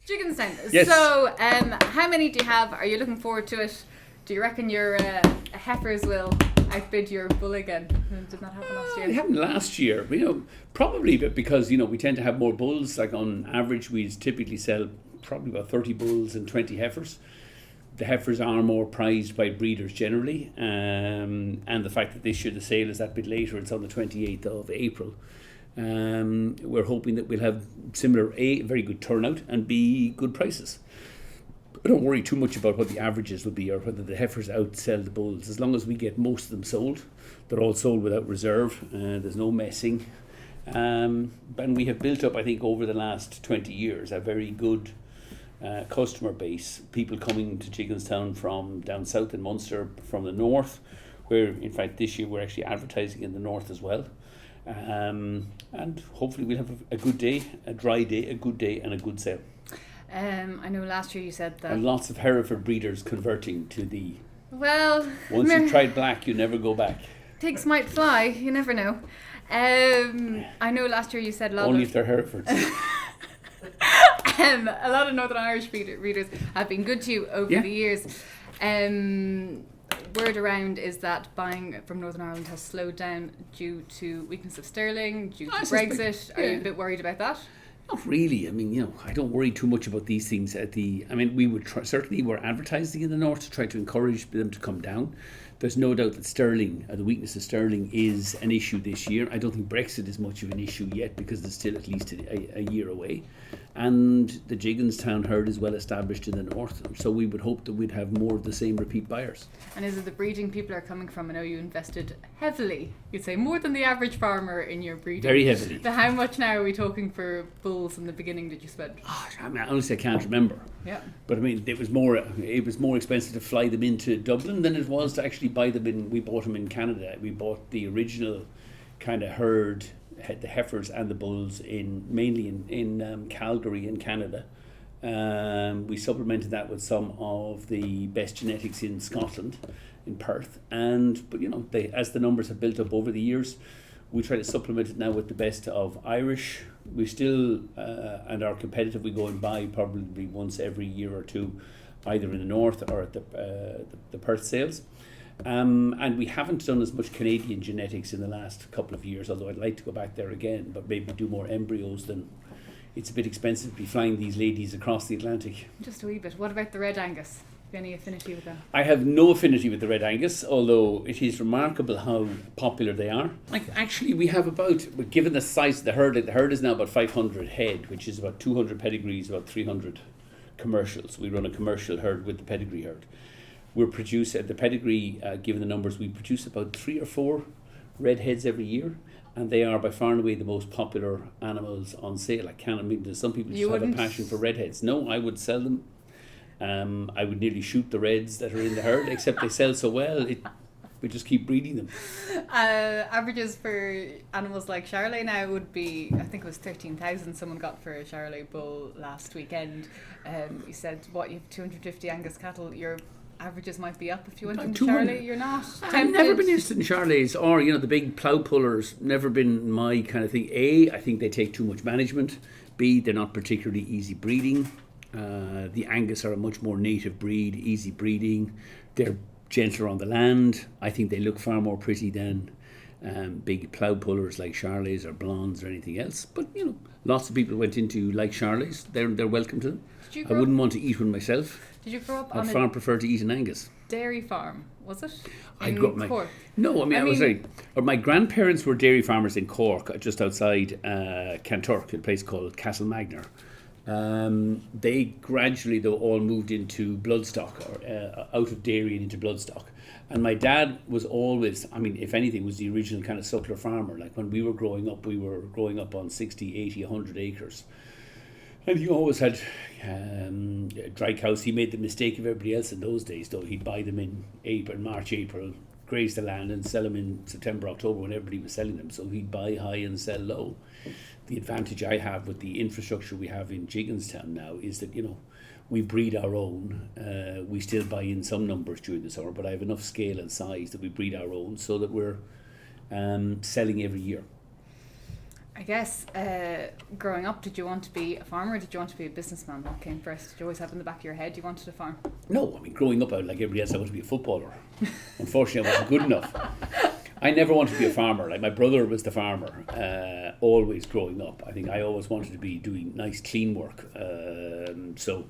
Gigginstown. Yes. So, how many do you have? Are you looking forward to it? Do you reckon your heifers will outbid your bull again? Did that happen last year? It happened last year, probably because, we tend to have more bulls. Like on average, we typically sell probably about 30 bulls and 20 heifers. The heifers are more prized by breeders generally, and the fact that this year the sale is that bit later, it's on the 28th of April. We're hoping that we'll have similar, A, very good turnout, and B, good prices. I don't worry too much about what the averages will be or whether the heifers outsell the bulls. As long as we get most of them sold, they're all sold without reserve, there's no messing. And we have built up, I think, over the last 20 years, a very good customer base. People coming to Gigginstown from down south in Munster, from the north, where in fact this year we're actually advertising in the north as well. And hopefully we'll have a good day, a dry day, a good day and a good sale. I know last year you said that. And lots of Hereford breeders converting to the... Well... Once you've tried black, you never go back. Pigs might fly, you never know. I know last year you said a lot Only if they're Herefords. A lot of Northern Irish readers have been good to you over the years. Word around is that buying from Northern Ireland has slowed down due to weakness of sterling, due to Brexit. Are you a bit worried about that? Not really. I don't worry too much about these things. We would certainly we're advertising in the north to try to encourage them to come down. There's no doubt that sterling, the weakness of sterling, is an issue this year. I don't think Brexit is much of an issue yet because it's still at least a year away. And the Gigginstown herd is well established in the north, so we would hope that we'd have more of the same repeat buyers. And is it the breeding people are coming from? I know you invested heavily, you'd say more than the average farmer in your breeding. Very heavily. So how much now are we talking for bulls in the beginning did you spend? Honestly, I can't remember. Yeah. But it was more expensive to fly them into Dublin than it was to actually buy them we bought them in Canada. We bought the original kind of herd, the heifers and the bulls mainly in Calgary in Canada. We supplemented that with some of the best genetics in Scotland, in Perth, but as the numbers have built up over the years, we try to supplement it now with the best of Irish. We still and are competitive. We go and buy probably once every year or two, either in the north or at the Perth sales. And we haven't done as much Canadian genetics in the last couple of years, although I'd like to go back there again, but maybe do more embryos than it's a bit expensive to be flying these ladies across the Atlantic. Just a wee bit. What about the Red Angus? Have you any affinity with them? I have no affinity with the Red Angus, although it is remarkable how popular they are. Actually, we have given the size of the herd is now about 500 head, which is about 200 pedigrees, about 300 commercials. We run a commercial herd with the pedigree herd. We're the pedigree, given the numbers, we produce about 3 or 4 redheads every year, and they are by far and away the most popular animals on sale. Some people just have a passion for redheads. No, I would sell them. I would nearly shoot the reds that are in the herd, except they sell so well, we just keep breeding them. Averages for animals like Charolais now would be, I think it was 13,000 someone got for a Charolais bull last weekend. You said, you have 250 Angus cattle, your averages might be up if you went into Charolais. You're not tempted. I've never been interested in Charolais or the big plough pullers. Never been my kind of thing. A, I think they take too much management. B, they're not particularly easy breeding. The Angus are a much more native breed, easy breeding. They're gentler on the land. I think they look far more pretty than big plough pullers like Charolais or Blondes or anything else. But lots of people went into like Charolais. They're welcome to them. I wouldn't want to eat one myself. Did you grow up I'd far prefer to eat an Angus. Dairy farm, was it? I grew up Cork? No, my grandparents were dairy farmers in Cork, just outside Kanturk, a place called Castlemagner. They gradually, though, all moved into bloodstock, or out of dairy and into bloodstock. And my dad was always, if anything, was the original kind of suckler farmer. Like when we were growing up on 60, 80, 100 acres. And he always had dry cows. He made the mistake of everybody else in those days, though. He'd buy them in March, April, graze the land and sell them in September, October when everybody was selling them. So he'd buy high and sell low. The advantage I have with the infrastructure we have in Gigginstown now is that, we breed our own. We still buy in some numbers during the summer, but I have enough scale and size that we breed our own so that we're selling every year. I guess growing up, did you want to be a farmer or did you want to be a businessman? What came first? Did you always have in the back of your head you wanted to farm? No, I mean, growing up, like everybody else, I wanted to be a footballer. Unfortunately, I wasn't good enough. I never wanted to be a farmer. Like my brother was the farmer, always growing up. I think I always wanted to be doing nice, clean work. So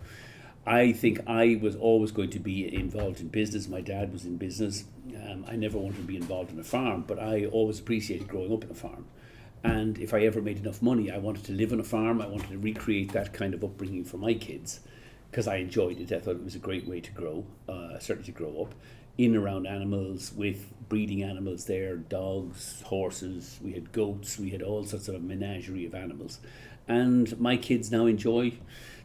I think I was always going to be involved in business. My dad was in business. I never wanted to be involved in a farm, but I always appreciated growing up in a farm. And if I ever made enough money, I wanted to live on a farm. I wanted to recreate that kind of upbringing for my kids because I enjoyed it. I thought it was a great way to grow, certainly to grow up, in and around animals, with breeding animals there, dogs, horses, we had goats, we had all sorts of a menagerie of animals. And my kids now enjoy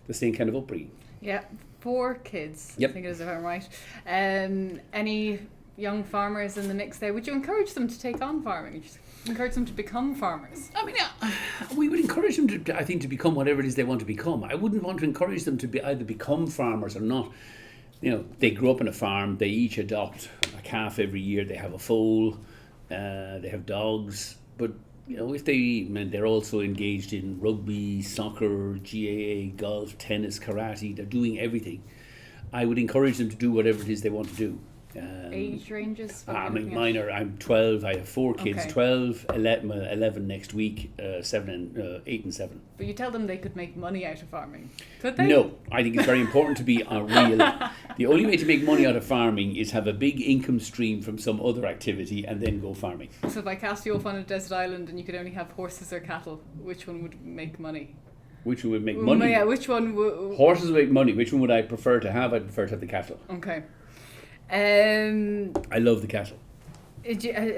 the same kind of upbringing. Yeah, 4 kids, Yep. I think it is, if I'm right. Any young farmers in the mix there? Would you encourage them to take on farming? Would you encourage them to become farmers? I mean, we would encourage them to, I think, to become whatever it is they want to become. I wouldn't want to encourage them to be either become farmers or not. You know, they grew up on a farm, they each adopt a calf every year, they have a foal, they have dogs, but you know, if they're also engaged in rugby, soccer, GAA, golf, tennis, karate, they're doing everything. I would encourage them to do whatever it is they want to do. Age ranges? I mean, mine are, I'm 12, I have 4 kids, Okay. 12, 11 next week, 7 and 8 and 7. But you tell them they could make money out of farming. Could they? No, I think it's very important to be real. The only way to make money out of farming is have a big income stream from some other activity and then go farming. So if I cast you off on a desert island and you could only have horses or cattle, which one would make money? Which one would make money? Yeah, which one would... Horses would make money. Which one would I prefer to have? I'd prefer to have the cattle. Okay. I love the cattle.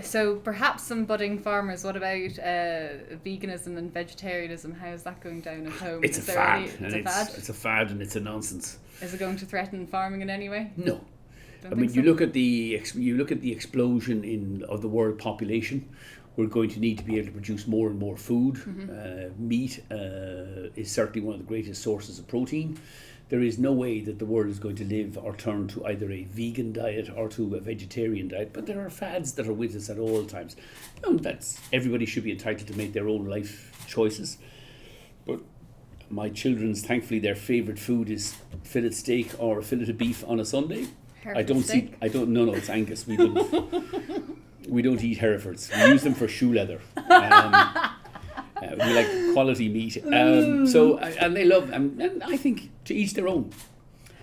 So perhaps some budding farmers. What about veganism and vegetarianism? How is that going down at home? It's Is a there fad. It's a fad and it's a nonsense. Is it going to threaten farming in any way? No. Don't I mean, think you so? look at the explosion of the world population. We're going to need to be able to produce more and more food. Meat is certainly one of the greatest sources of protein. There is no way that the world is going to live or turn to either a vegan diet or to a vegetarian diet, but there are fads that are with us at all times. Everybody should be entitled to make their own life choices. But my children's, thankfully, their favourite food is fillet steak or a fillet of beef on a Sunday. Hereford steak? No, it's Angus. We don't eat Herefords. We use them for shoe leather. We like quality meat. And they love, and I think to each their own.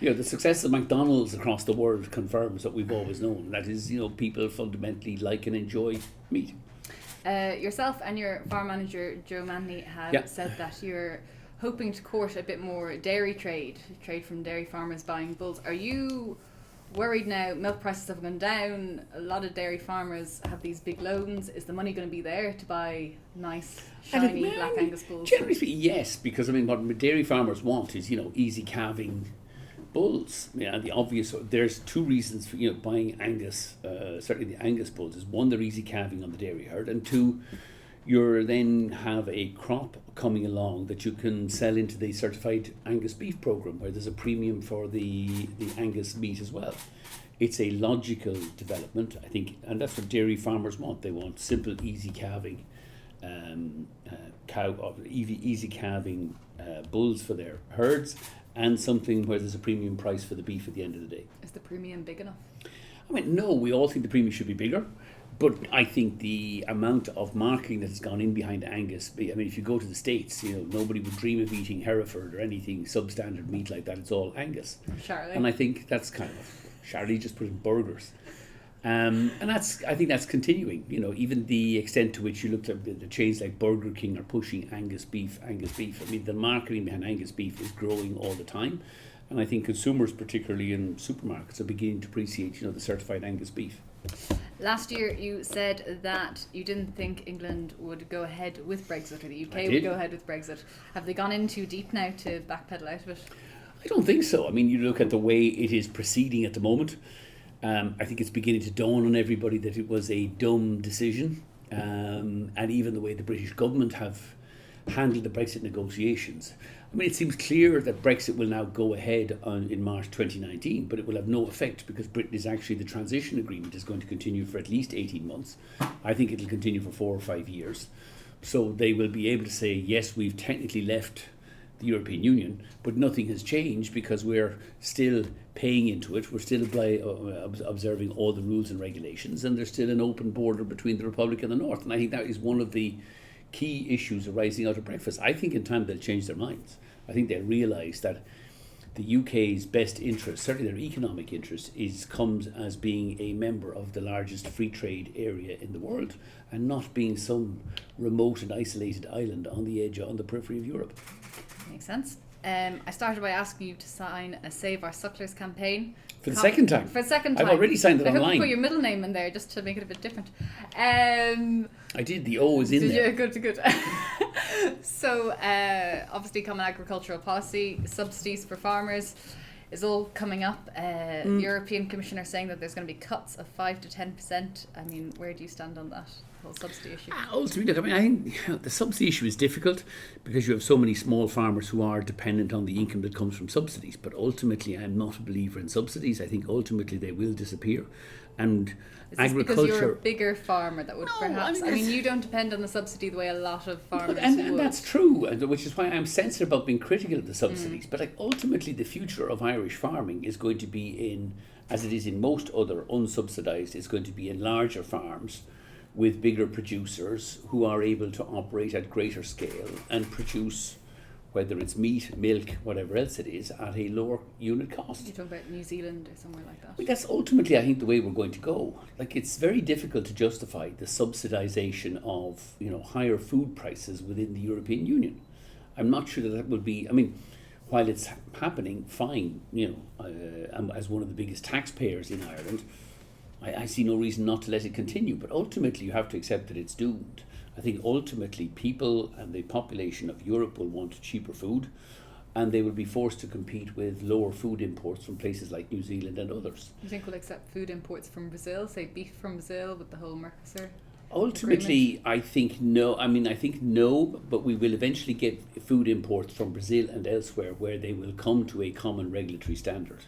You know, the success of McDonald's across the world confirms what we've always known. That is, you know, people fundamentally like and enjoy meat. Yourself and your farm manager, Joe Manley, have said that you're hoping to court a bit more dairy trade from dairy farmers buying bulls. Are you worried now? Milk prices have gone down. A lot of dairy farmers have these big loans. Is the money going to be there to buy nice, shiny Black Angus bulls? Generally speaking, yes, because I mean, what dairy farmers want is, you know, easy calving bulls. Yeah, the obvious. There's 2 reasons for, you know, buying Angus. Certainly, the Angus bulls is 1, they're easy calving on the dairy herd, and 2, you then have a crop coming along that you can sell into the certified Angus beef program, where there's a premium for the Angus meat as well. It's a logical development, I think, and that's what dairy farmers want. They want simple, easy calving, easy calving bulls for their herds, and something where there's a premium price for the beef at the end of the day. Is the premium big enough? I mean, no, we all think the premium should be bigger. But I think the amount of marketing that has gone in behind Angus, I mean, if you go to the States, you know, nobody would dream of eating Hereford or anything substandard meat like that. It's all Angus. Charlie. And I think that's kind of, Charlie just put in burgers. And I think that's continuing. You know, even the extent to which you looked at the chains like Burger King are pushing Angus beef. I mean, the marketing behind Angus beef is growing all the time. And I think consumers, particularly in supermarkets, are beginning to appreciate, you know, the certified Angus beef. Last year you said that you didn't think England would go ahead with Brexit, or the UK I would did. go ahead with Brexit. Have they gone in too deep now to backpedal out of it? I don't think so. I mean, you look at the way it is proceeding at the moment. I think it's beginning to dawn on everybody that it was a dumb decision. And even the way the British government have handled the Brexit negotiations. I mean, it seems clear that Brexit will now go ahead in March 2019, but it will have no effect because Britain is actually, the transition agreement is going to continue for at least 18 months. I think it'll continue for 4 or 5 years. So they will be able to say, yes, we've technically left the European Union, but nothing has changed because we're still paying into it. We're still observing all the rules and regulations, and there's still an open border between the Republic and the North. And I think that is one of the key issues arising out of Brexit. I think in time they'll change their minds. I think they'll realise that the UK's best interest, certainly their economic interest, comes as being a member of the largest free trade area in the world, and not being some remote and isolated island on the edge, on the periphery of Europe. Makes sense. I started by asking you to sign a Save Our Sucklers campaign. For the second time. For the second time. I've already signed it I hope online. you put your middle name in there just to make it a bit different. I did. The O is in there. Yeah, good. So, obviously, Common Agricultural Policy, subsidies for farmers is all coming up. The European Commission are saying that there's going to be cuts of 5 to 10%. I mean, where do you stand on that whole subsidy issue? Ultimately, look, I think the subsidy issue is difficult because you have so many small farmers who are dependent on the income that comes from subsidies. But ultimately, I'm not a believer in subsidies. I think ultimately they will disappear. And is this agriculture, because you're a bigger farmer that would perhaps... I mean, you don't depend on the subsidy the way a lot of farmers would. And that's true, which is why I'm sensitive about being critical of the subsidies. But ultimately, the future of Irish farming is going to be in, as it is in most other unsubsidised, it's going to be in larger farms with bigger producers who are able to operate at greater scale and produce, whether it's meat, milk, whatever else it is, at a lower unit cost. You're talking about New Zealand or somewhere like that? Well, that's ultimately, I think, the way we're going to go. Like, it's very difficult to justify the subsidisation of, higher food prices within the European Union. I'm not sure that would be, while it's happening, fine, as one of the biggest taxpayers in Ireland, I see no reason not to let it continue. But ultimately, you have to accept that it's doomed. I think ultimately people and the population of Europe will want cheaper food, and they will be forced to compete with lower food imports from places like New Zealand and others. You think we'll accept food imports from Brazil, say beef from Brazil with the whole Mercosur? Ultimately, agreement? I think no. I think no, but we will eventually get food imports from Brazil and elsewhere where they will come to a common regulatory standard.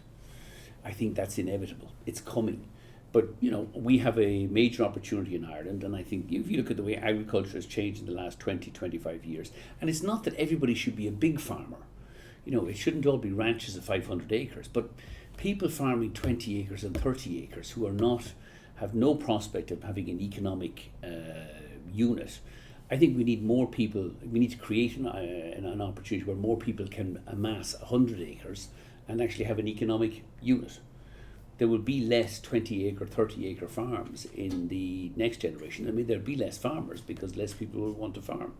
I think that's inevitable. It's coming. But, we have a major opportunity in Ireland, and I think if you look at the way agriculture has changed in the last 20, 25 years, and it's not that everybody should be a big farmer. It shouldn't all be ranches of 500 acres, but people farming 20 acres and 30 acres who have no prospect of having an economic unit. I think we need more people. We need to create an opportunity where more people can amass 100 acres and actually have an economic unit. There will be less 20 acre, 30 acre farms in the next generation. There'll be less farmers because less people will want to farm.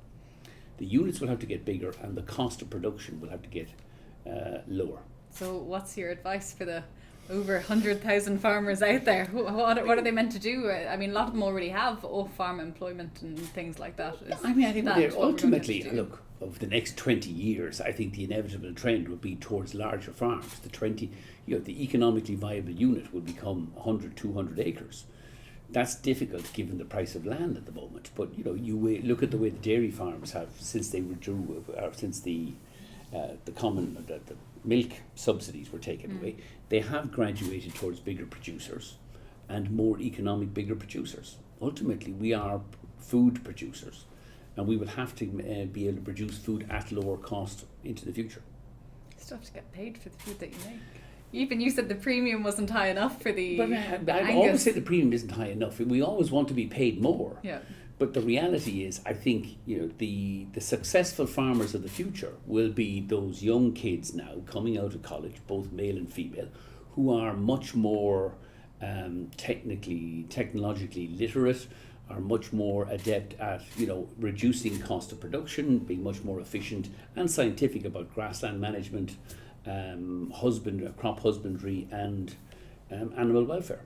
The units will have to get bigger and the cost of production will have to get lower. So what's your advice for the over 100,000 farmers out there? What are they meant to do? A lot of them already have off-farm employment and things like that. I think they're ultimately, look, over the next 20 years, I think the inevitable trend will be towards larger farms. The economically viable unit will become 100, 200 acres. That's difficult given the price of land at the moment. But, you look at the way the dairy farms have, since they withdrew, since the milk subsidies were taken away, they have graduated towards bigger producers and more economic bigger producers. Ultimately, we are food producers, and we will have to be able to produce food at lower cost into the future. You still have to get paid for the food that you make. Even you said the premium wasn't high enough for the I always say the premium isn't high enough. We always want to be paid more. Yeah. But the reality is, I think, the successful farmers of the future will be those young kids now coming out of college, both male and female, who are much more technologically literate, are much more adept at, reducing cost of production, being much more efficient and scientific about grassland management, crop husbandry and animal welfare.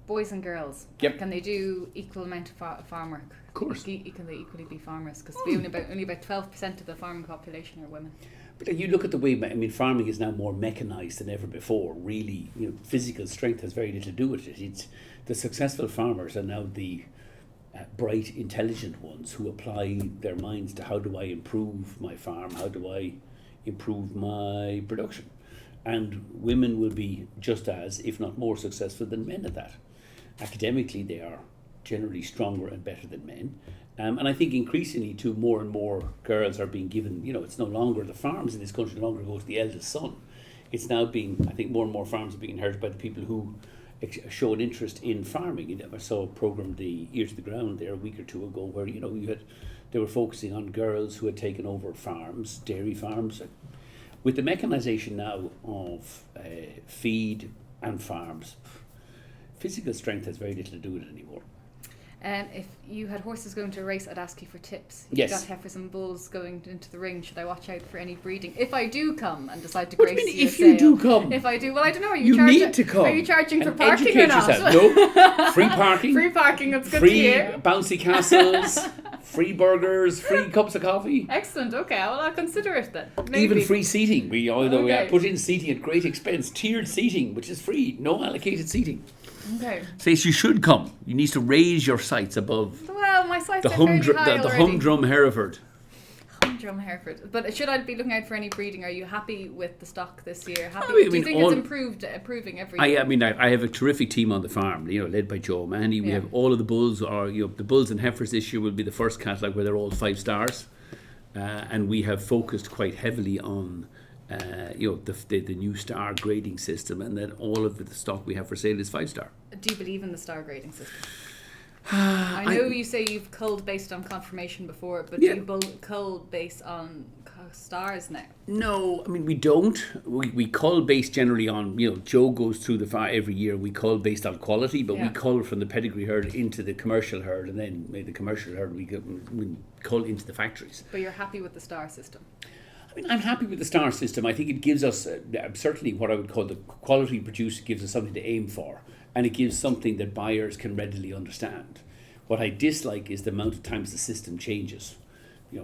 Boys and girls, yep. Can they do equal amount of farm work? Of course. Can they equally be farmers? Because only about 12% of the farming population are women. But you look at the way, farming is now more mechanised than ever before. Really, physical strength has very little to do with it. It's the successful farmers are now the bright, intelligent ones who apply their minds to how do I improve my farm? How do I improve my production? And women will be just as, if not more, successful than men at that. Academically, they are generally stronger and better than men. And I think increasingly too, more and more girls are being given, it's no longer the farms in this country no longer go to the eldest son. It's now being, I think more and more farms are being inherited by the people who show an interest in farming. I saw a programme, the Ear to the Ground, there a week or two ago, where they were focusing on girls who had taken over farms, dairy farms. With the mechanisation now of feed and farms, physical strength has very little to do with it anymore. If you had horses going to a race, I'd ask you for tips. Yes. You've got heifers and bulls going into the ring. Should I watch out for any breeding? If I do come and decide to What do grace you mean, your if you do come? If I do, well, I don't know. Are You need to come. Are you charging for And parking educate or not? yourself. No, free parking. Free parking, that's good to Free hear. bouncy castles, free burgers, free cups of coffee. Excellent, okay, well, I'll consider it then. Maybe. Even free seating. We Okay. put in seating at great expense. Tiered seating, which is free. No allocated seating. Okay. Says you should come. You need to raise your sights above Well, my sights the are fairly high the already. humdrum Hereford. Humdrum Hereford. But should I be looking out for any breeding? Are you happy with the stock this year? Happy? I Do mean, you think it's improving every year? I have a terrific team on the farm, led by Joe Manny. We have all of the bulls, the bulls and heifers this year will be the first catalogue where they're all 5 stars. And we have focused quite heavily on the new star grading system, and then all of the stock we have for sale is 5-star. Do you believe in the star grading system? I know you say you've culled based on confirmation before, but do you cull based on stars now? No, I mean we don't. We cull based generally on, Joe goes through the farm every year. We cull based on quality, but we cull from the pedigree herd into the commercial herd, and then the commercial herd we cull into the factories. But you're happy with the star system? I mean, I'm happy with the star system. I think it gives us certainly what I would call the quality producer gives us something to aim for, and it gives something that buyers can readily understand. What I dislike is the amount of times the system changes.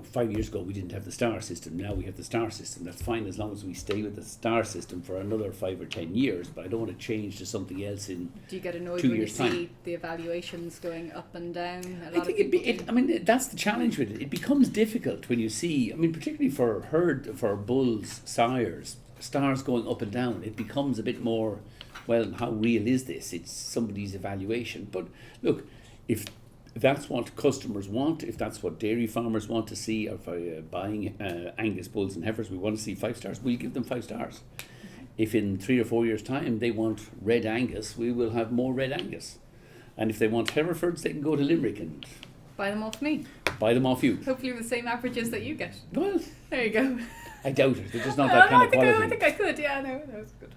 5 years ago we didn't have the star system. Now we have the star system. That's fine as long as we stay with the star system for another 5 or 10 years. But I don't want to change to something else in 2 years' time. Do you get annoyed when you see the evaluations going up and down? That's the challenge with it. It becomes difficult when you see. I mean, particularly for bulls, sires, stars going up and down. It becomes a bit more. Well, how real is this? It's somebody's evaluation. But look, if that's what customers want, if that's what dairy farmers want to see, or if buying Angus bulls and heifers, we want to see 5 stars, we'll give them 5 stars. If in 3 or 4 years' time they want red Angus, we will have more red Angus. And if they want Herefords, they can go to Limerick and buy them off me. Buy them off you. Hopefully with the same averages that you get. Well, there you go. I doubt it. There's just not that kind of quality. I think I could. Yeah, no, that was good.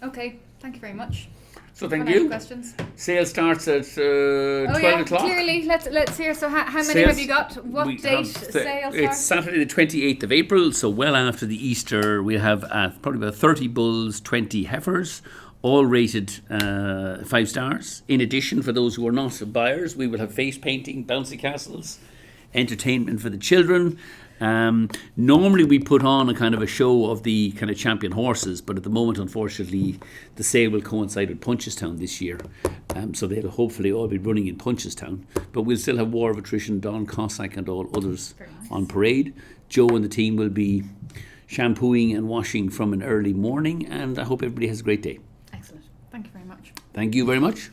Okay, thank you very much. So thank you. Questions? Sale starts at 12 o'clock. Clearly. Let's hear. So how many have you got? What date sale starts? It's Saturday the 28th of April, so well after the Easter. We have probably about 30 bulls, 20 heifers, all rated 5 stars. In addition, for those who are not buyers, we will have face painting, bouncy castles, entertainment for the children. Normally we put on a kind of a show of the kind of champion horses, but at the moment, unfortunately, the sale will coincide with Punchestown this year. So they'll hopefully all be running in Punchestown. But we'll still have War of Attrition, Don Cossack and all others on parade. Joe and the team will be shampooing and washing from an early morning, and I hope everybody has a great day. Excellent. Thank you very much. Thank you very much.